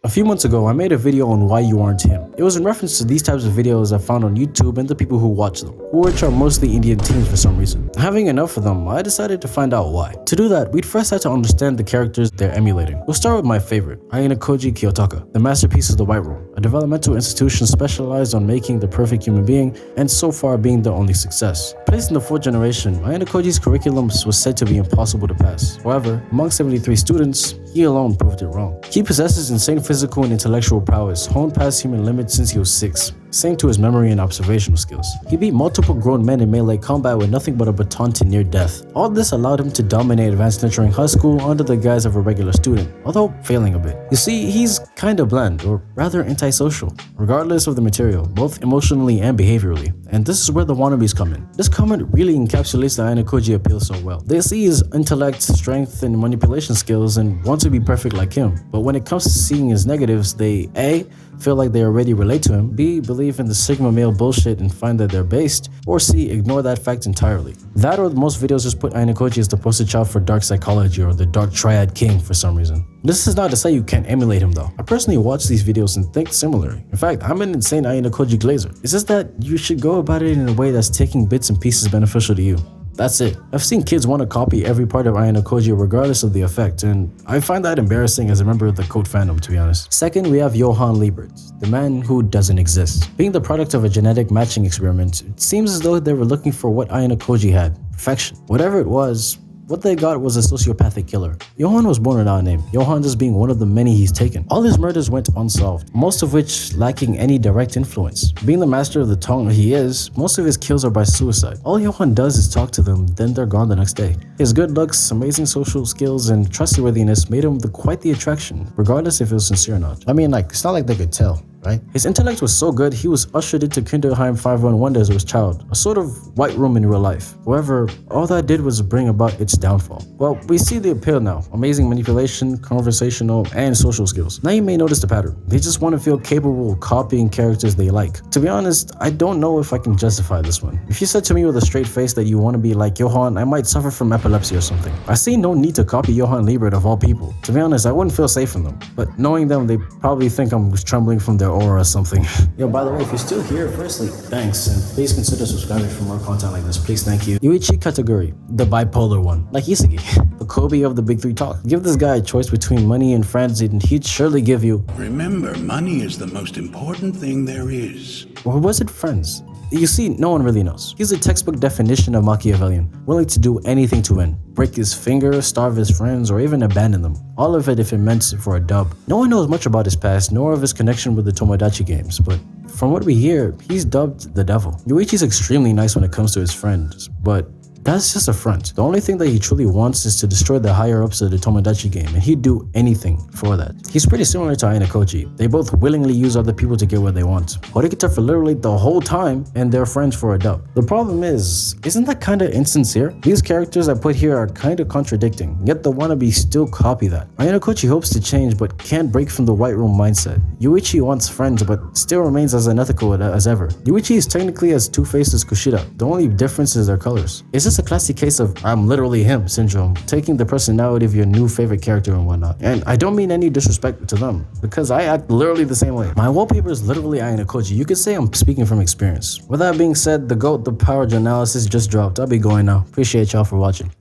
A few months ago, I made a video on why you aren't him. It was in reference to these types of videos I found on YouTube and the people who watch them, which are mostly Indian teens for some reason. Having enough of them, I decided to find out why. To do that, we'd first have to understand the characters they're emulating. We'll start with my favorite, Ayanokoji, the masterpiece of the White Room, a developmental institution specialized on making the perfect human being and so far being the only success. Placed in the 4th generation, Ayanokoji's curriculum was said to be impossible to pass. However, among 73 students, he alone proved it wrong. He possesses insane physical and intellectual prowess, honed past human limits since he was 6. Same to his memory and observational skills. He beat multiple grown men in melee combat with nothing but a baton to near death. All this allowed him to dominate advanced entering high school under the guise of a regular student, although failing a bit. You see, he's kinda bland, or rather antisocial, regardless of the material, both emotionally and behaviorally. And this is where the wannabes come in. This comment really encapsulates the Ayanokoji appeal so well. They see his intellect, strength, and manipulation skills and want to be perfect like him. But when it comes to seeing his negatives, they A, feel like they already relate to him, B, believe in the Sigma male bullshit and find that they're based, or C, ignore that fact entirely. That or most videos just put Ayanokoji as the poster child for dark psychology or the dark triad king for some reason. This is not to say you can't emulate him though. I personally watch these videos and think similarly. In fact, I'm an insane Ayanokoji glazer. It's just that you should go about it in a way that's taking bits and pieces beneficial to you. That's it. I've seen kids want to copy every part of Ayanokoji regardless of the effect, and I find that embarrassing as a member of the cult fandom, to be honest. Second, we have Johan, the man who doesn't exist. Being the product of a genetic matching experiment, it seems as though they were looking for what Ayanokoji had, perfection. Whatever it was, what they got was a sociopathic killer. Johan was born without a name, Johan just being one of the many he's taken. All his murders went unsolved, most of which lacking any direct influence. Being the master of the tongue he is, most of his kills are by suicide. All Johan does is talk to them, then they're gone the next day. His good looks, amazing social skills, and trustworthiness made him quite the attraction, regardless if it was sincere or not. I mean, it's not like they could tell, right? His intellect was so good, he was ushered into Kinderheim 511 as a child, a sort of White Room in real life. However, all that did was bring about its downfall. Well, we see the appeal now. Amazing manipulation, conversational, and social skills. Now you may notice the pattern. They just want to feel capable of copying characters they like. To be honest, I don't know if I can justify this one. If you said to me with a straight face that you want to be like Johan, I might suffer from epilepsy or something. I see no need to copy Johan of all people. To be honest, I wouldn't feel safe in them. But knowing them, they probably think I'm trembling from their aura or something. Yo, by the way, if you're still here, firstly, thanks, and please consider subscribing for more content like this. Please, thank you. Yuichi category, the bipolar one, like Isagi, the Kobe of the big three talk. Give this guy a choice between money and friends, and he'd surely give you. Remember, money is the most important thing there is. Or was it friends? You see, no one really knows. He's a textbook definition of Machiavellian, willing to do anything to win. Break his finger, starve his friends, or even abandon them. All of it if it meant for a dub. No one knows much about his past, nor of his connection with the Tomodachi games, but from what we hear, he's dubbed the devil. Yuichi's extremely nice when it comes to his friends, but that's just a front. The only thing that he truly wants is to destroy the higher-ups of the Tomodachi game, and he'd do anything for that. He's pretty similar to Ayanokoji. They both willingly use other people to get what they want. Horikita for literally the whole time, and they're friends for a dub. The problem is, isn't that kinda insincere? These characters I put here are kinda contradicting, yet the wannabe still copy that. Ayanokoji hopes to change, but can't break from the White Room mindset. Yuichi wants friends, but still remains as unethical as ever. Yuichi is technically as two-faced as Kushida. The only difference is their colors. It's just a classic case of I'm literally him syndrome, taking the personality of your new favorite character and whatnot. And I don't mean any disrespect to them, because I act literally the same way. My wallpaper is literally Ayanokoji. You could say I'm speaking from experience. With that being said, the GOAT, the power analysis just dropped. I'll be going now. Appreciate y'all for watching.